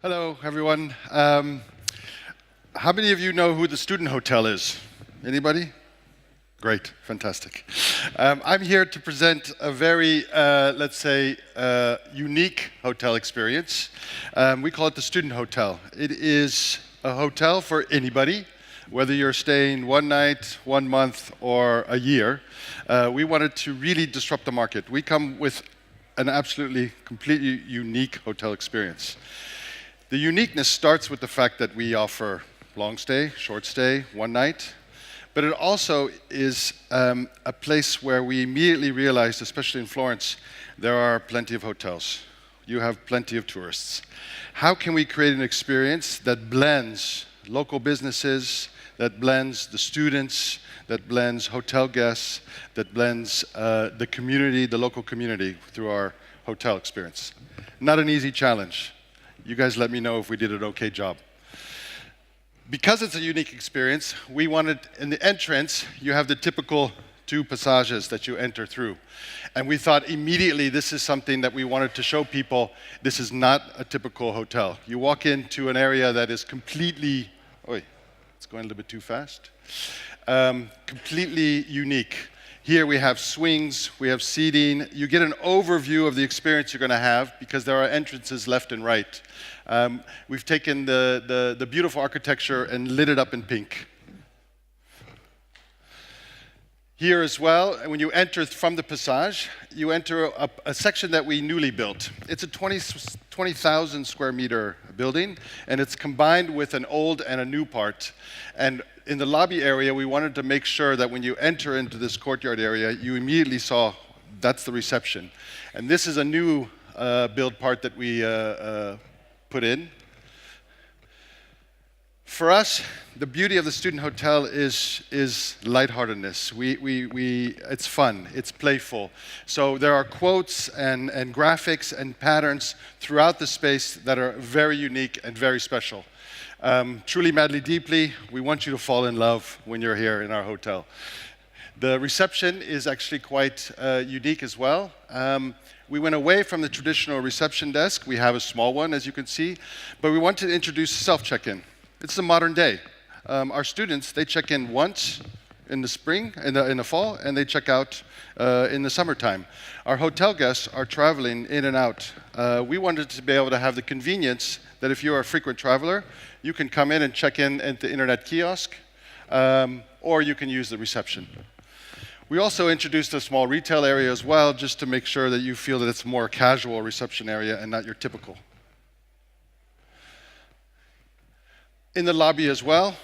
Hello, everyone. How many of you know who the student hotel is? Anybody? Great, fantastic. I'm here to present a very, let's say, unique hotel experience. We call it the student hotel. It is a hotel for anybody, whether you're staying one night, 1 month, or a year. We wanted to really disrupt the market. We come with an absolutely, completely unique hotel experience. The uniqueness starts with the fact that we offer long stay, short stay, one night, but it also is a place where we immediately realized, especially in Florence, there are plenty of hotels. You have plenty of tourists. How can we create an experience that blends local businesses, that blends the students, that blends hotel guests, that blends the community, the local community through our hotel experience? Not an easy challenge. You guys let me know if we did an okay job. Because it's a unique experience, we wanted, in the entrance, you have the typical 2 passages that you enter through. And we thought immediately this is something that we wanted to show people, this is not a typical hotel. You walk into an area that is completely, it's going a little bit too fast, completely unique. Here we have swings, we have seating. You get an overview of the experience you're going to have because there are entrances left and right. We've taken the beautiful architecture and lit it up in pink. Here as well, when you enter from the Passage, you enter a section that we newly built. It's a 20,000 square meter building, and it's combined with an old and a new part. And in the lobby area, we wanted to make sure that when you enter into this courtyard area, you immediately saw that's the reception. And this is a new build part that we put in. For us, the beauty of the student hotel is lightheartedness. It's fun, it's playful. So there are quotes and graphics and patterns throughout the space that are very unique and very special. Truly, madly, deeply, we want you to fall in love when you're here in our hotel. The reception is actually quite unique as well. We went away from the traditional reception desk. We have a small one, as you can see, but we wanted to introduce self-check-in. It's the modern day. Our students, they check in once in the spring, in the fall, and they check out in the summertime. Our hotel guests are traveling in and out. We wanted to be able to have the convenience that if you're a frequent traveler, you can come in and check in at the internet kiosk, or you can use the reception. We also introduced a small retail area as well, just to make sure that you feel that it's a more casual reception area and not your typical. In the lobby as well,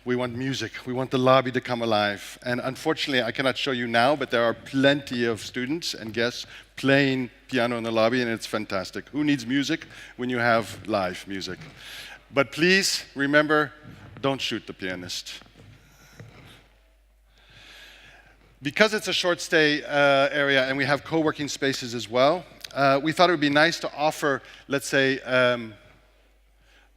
we want music. We want the lobby to come alive. And unfortunately, I cannot show you now, but there are plenty of students and guests playing piano in the lobby, and it's fantastic. Who needs music when you have live music? But please remember, don't shoot the pianist. Because it's a short stay area and we have co-working spaces as well, we thought it would be nice to offer, let's say,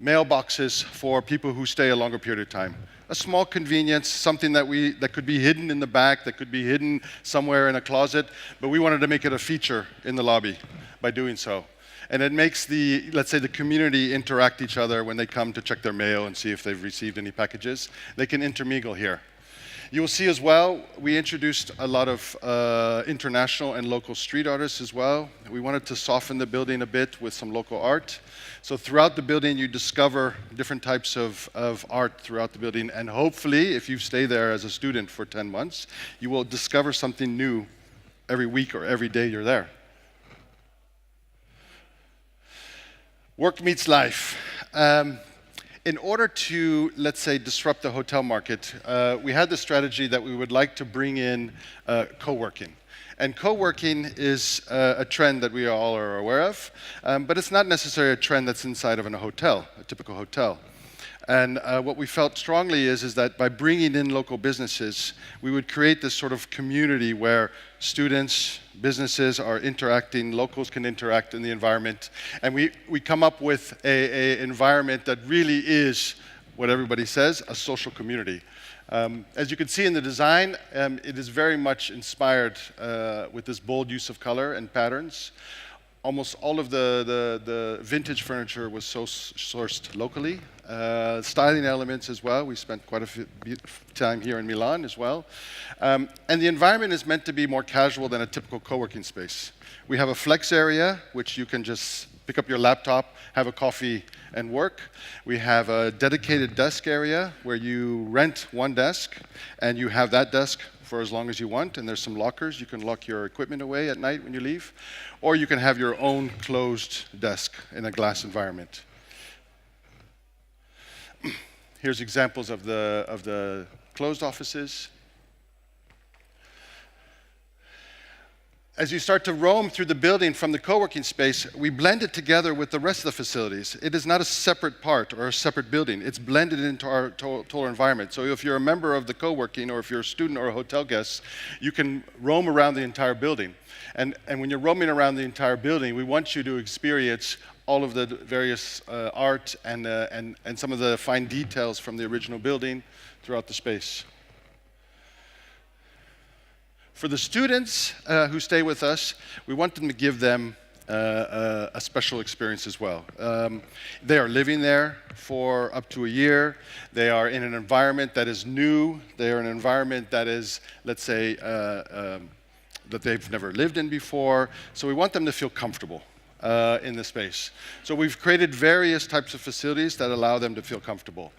mailboxes for people who stay a longer period of time. A small convenience, something that could be hidden in the back, that could be hidden somewhere in a closet, but we wanted to make it a feature in the lobby by doing so. And it makes let's say, the community interact each other when they come to check their mail and see if they've received any packages. They can intermingle here. You will see as well, we introduced a lot of international and local street artists as well. We wanted to soften the building a bit with some local art. So throughout the building, you discover different types of art throughout the building. And hopefully, if you stay there as a student for 10 months, you will discover something new every week or every day you're there. Work meets life. In order to, let's say, disrupt the hotel market, we had the strategy that we would like to bring in co-working. And co-working is a trend that we all are aware of, but it's not necessarily a trend that's inside of a hotel, a typical hotel. And what we felt strongly is that by bringing in local businesses, we would create this sort of community where students, businesses are interacting, locals can interact in the environment, and we come up with an environment that really is what everybody says, a social community. As you can see in the design, it is very much inspired with this bold use of color and patterns. almost all of the vintage furniture was sourced locally. Styling elements as well. We spent quite a time here in Milan as well. And the environment is meant to be more casual than a typical co-working space. We have a flex area, which you can just pick up your laptop, have a coffee, and work. We have a dedicated desk area where you rent one desk, and you have that desk for as long as you want, and there's some lockers. You can lock your equipment away at night when you leave, or you can have your own closed desk in a glass environment. Here's examples of the closed offices. As you start to roam through the building from the co-working space, we blend it together with the rest of the facilities. It is not a separate part or a separate building. It's blended into our total environment. So if you're a member of the co-working, or if you're a student or a hotel guest, you can roam around the entire building. And when you're roaming around the entire building, we want you to experience all of the various art and some of the fine details from the original building throughout the space. For the students who stay with us, we want them to give them a special experience as well. They are living there for up to a year. They are in an environment that is new. They are in an environment that is, let's say, that they've never lived in before. So we want them to feel comfortable in the space. So we've created various types of facilities that allow them to feel comfortable.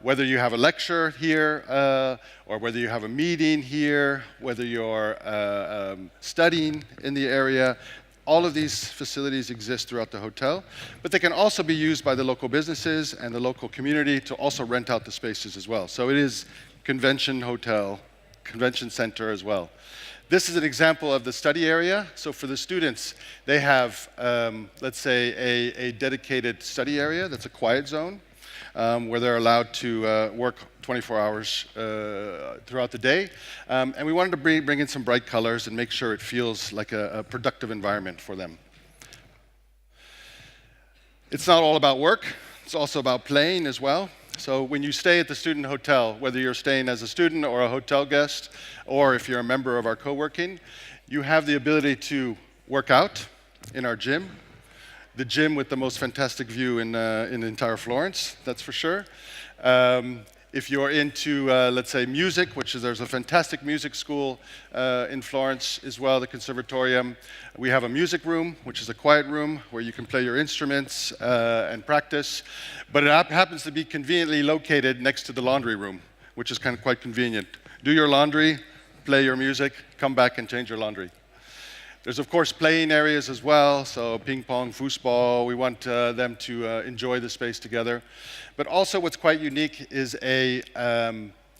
Whether you have a lecture here, or whether you have a meeting here, whether you're studying in the area, all of these facilities exist throughout the hotel, but they can also be used by the local businesses and the local community to also rent out the spaces as well. So it is convention hotel, convention center as well. This is an example of the study area. So for the students, they have, let's say, a dedicated study area that's a quiet zone. Where they're allowed to work 24 hours throughout the day. And we wanted to bring in some bright colors and make sure it feels like a productive environment for them. It's not all about work, it's also about playing as well. So when you stay at the student hotel, whether you're staying as a student or a hotel guest, or if you're a member of our co-working, you have the ability to work out in our gym. The gym with the most fantastic view in the entire Florence, that's for sure. If you're into, let's say, music, there's a fantastic music school in Florence as well, the Conservatorium. We have a music room, which is a quiet room where you can play your instruments and practice. But it happens to be conveniently located next to the laundry room, which is kind of quite convenient. Do your laundry, play your music, come back and change your laundry. There's, of course, playing areas as well, so ping pong, foosball. We want them to enjoy the space together. But also what's quite unique is a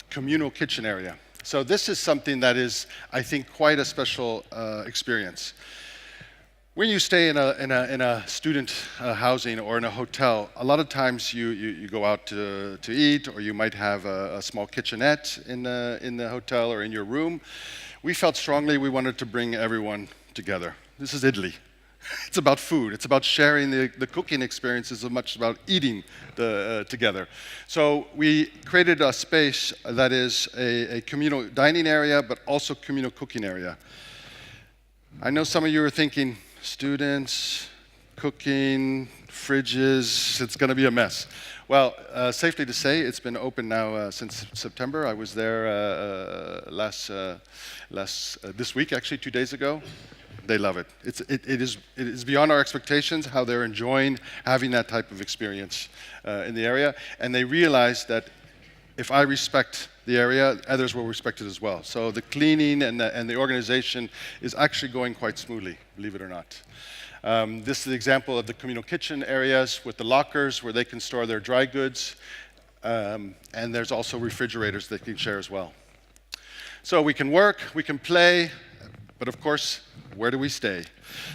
communal kitchen area. So this is something that is, I think, quite a special experience. When you stay in a student housing or in a hotel, a lot of times you go out to eat, or you might have a small kitchenette in the hotel or in your room. We felt strongly we wanted to bring everyone together. This is Italy. It's about food. It's about sharing the cooking experiences as much as about eating together. So we created a space that is a communal dining area, but also communal cooking area. I know some of you are thinking, students, cooking, fridges, it's going to be a mess. Well, safely to say, it's been open now since September. I was there this week, actually, 2 days ago. They love it. It is beyond our expectations how they're enjoying having that type of experience in the area. And they realize that if I respect the area, others will respect it as well. So the cleaning and the organization is actually going quite smoothly, believe it or not. This is an example of the communal kitchen areas with the lockers where they can store their dry goods. And there's also refrigerators they can share as well. So we can work, we can play, but of course, where do we stay?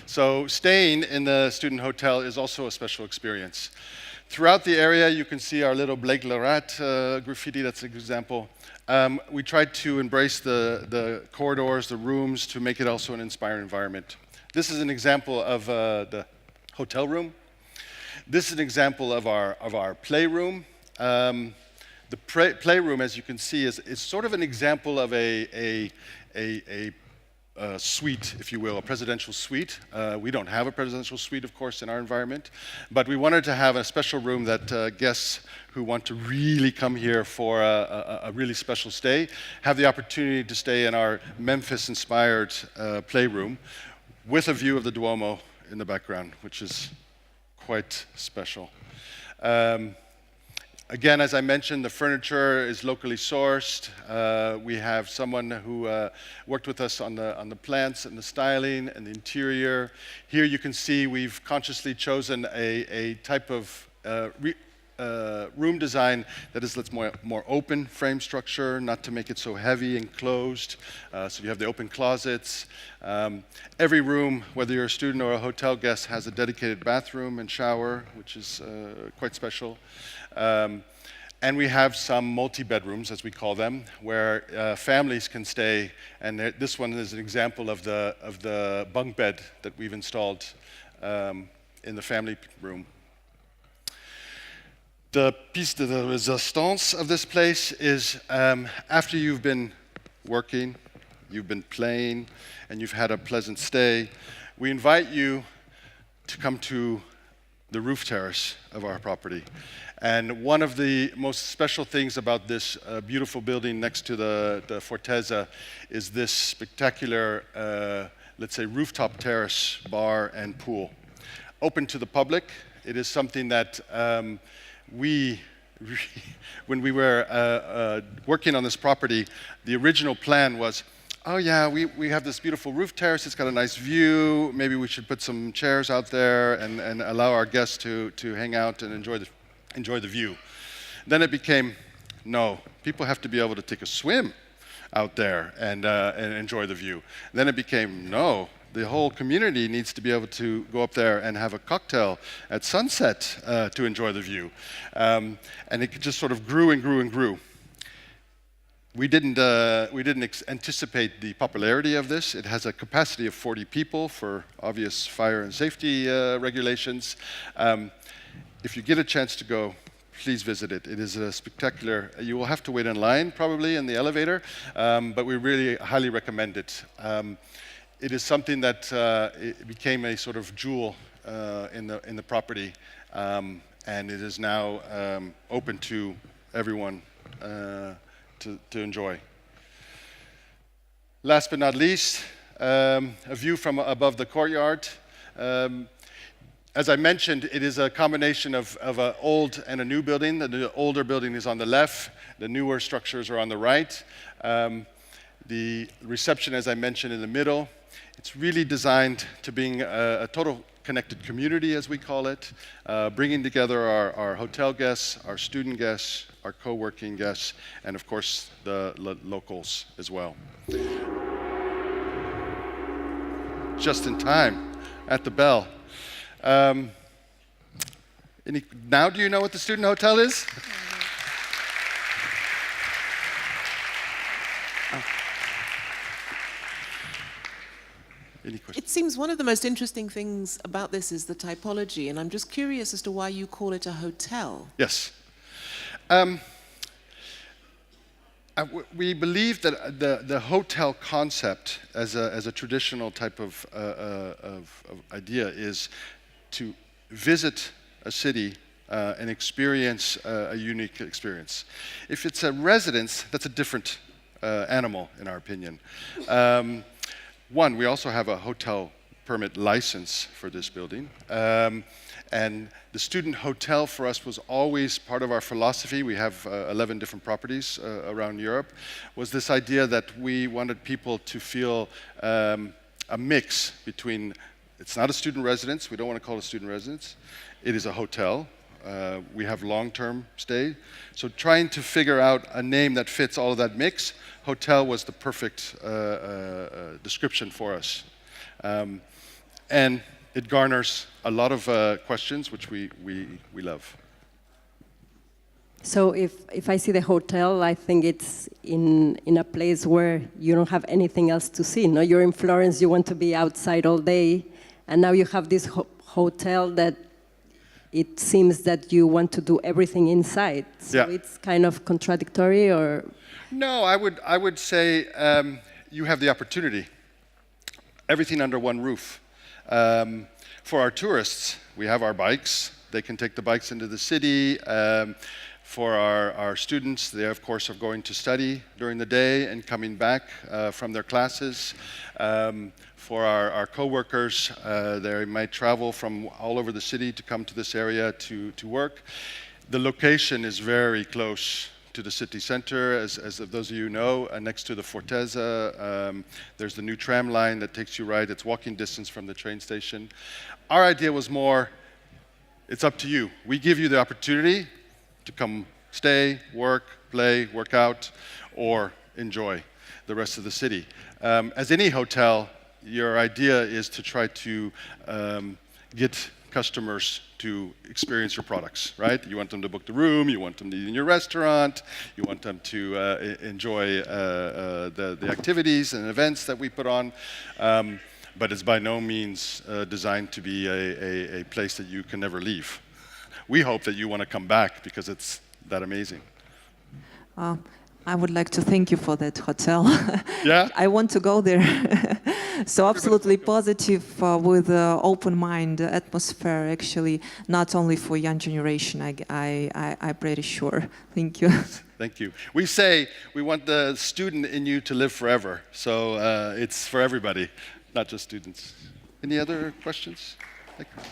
So staying in the student hotel is also a special experience. Throughout the area, you can see our little Blake Larat graffiti, that's an example. We tried to embrace the corridors, the rooms, to make it also an inspiring environment. This is an example of the hotel room. This is an example of our playroom. The playroom, as you can see, is sort of an example of a suite, if you will, a presidential suite. We don't have a presidential suite, of course, in our environment, but we wanted to have a special room that guests who want to really come here for a really special stay have the opportunity to stay in our Memphis-inspired playroom with a view of the Duomo in the background, which is quite special. Again, as I mentioned, the furniture is locally sourced. We have someone who worked with us on the plants and the styling and the interior. Here you can see we've consciously chosen a type of room design that is more open frame structure, not to make it so heavy and closed. So you have the open closets. Every room, whether you're a student or a hotel guest, has a dedicated bathroom and shower, which is quite special. And we have some multi-bedrooms, as we call them, where families can stay. And this one is an example of the bunk bed that we've installed in the family room. The piece de resistance of this place is after you've been working, you've been playing, and you've had a pleasant stay, we invite you to come to the roof terrace of our property. And one of the most special things about this beautiful building next to the Fortezza is this spectacular, let's say, rooftop terrace, bar, and pool. Open to the public. It is something that when we were working on this property, the original plan was, oh yeah, we have this beautiful roof terrace, it's got a nice view, maybe we should put some chairs out there and allow our guests to hang out and enjoy the view. Then it became, no, people have to be able to take a swim out there and enjoy the view. Then it became, no, the whole community needs to be able to go up there and have a cocktail at sunset to enjoy the view. And it just sort of grew and grew and grew. We didn't anticipate the popularity of this. It has a capacity of 40 people for obvious fire and safety regulations. If you get a chance to go, please visit it. It is a spectacular. You will have to wait in line probably in the elevator, but we really highly recommend it. It is something that it became a sort of jewel in the property, and it is now open to everyone to enjoy. Last but not least, a view from above the courtyard. As I mentioned, it is a combination of an old and a new building. The older building is on the left, the newer structures are on the right. The reception, as I mentioned, in the middle. It's really designed to being a total connected community, as we call it, bringing together our hotel guests, our student guests, our co-working guests, and of course the locals as well. Just in time, at the bell. Now do you know what the student hotel is? It seems one of the most interesting things about this is the typology, and I'm just curious as to why you call it a hotel. Yes. We believe that the hotel concept as a traditional type of idea is to visit a city and experience a unique experience. If it's a residence, that's a different animal, in our opinion. One, we also have a hotel permit license for this building. And the student hotel for us was always part of our philosophy. We have 11 different properties around Europe. Was this idea that we wanted people to feel a mix between, it's not a student residence, we don't want to call it a student residence. It is a hotel. We have long-term stay. So trying to figure out a name that fits all of that mix, hotel was the perfect description for us. And it garners a lot of questions, which we love. So if I see the hotel, I think it's in a place where you don't have anything else to see. No, you're in Florence, you want to be outside all day, and now you have this hotel that it seems that you want to do everything inside. So yeah. It's kind of contradictory, or? No, I would say you have the opportunity everything under one roof. For our tourists, we have our bikes. They can take the bikes into the city. For our students, they of course are going to study during the day and coming back from their classes. For our co-workers, they might travel from all over the city to come to this area to work. The location is very close to the city center, as those of you know, next to the Forteza. There's the new tram line that takes you right. It's walking distance from the train station. Our idea was more, it's up to you. We give you the opportunity to come stay, work, play, work out, or enjoy the rest of the city. As any hotel, your idea is to try to get customers to experience your products, right? You want them to book the room, you want them to eat in your restaurant, you want them to enjoy the activities and events that we put on, but it's by no means designed to be a place that you can never leave. We hope that you want to come back because it's that amazing. I would like to thank you for that hotel. Yeah? I want to go there. So absolutely positive with open mind atmosphere, actually, not only for young generation, I'm pretty sure. Thank you. Thank you. We say we want the student in you to live forever. So it's for everybody, not just students. Any other questions? Thank you.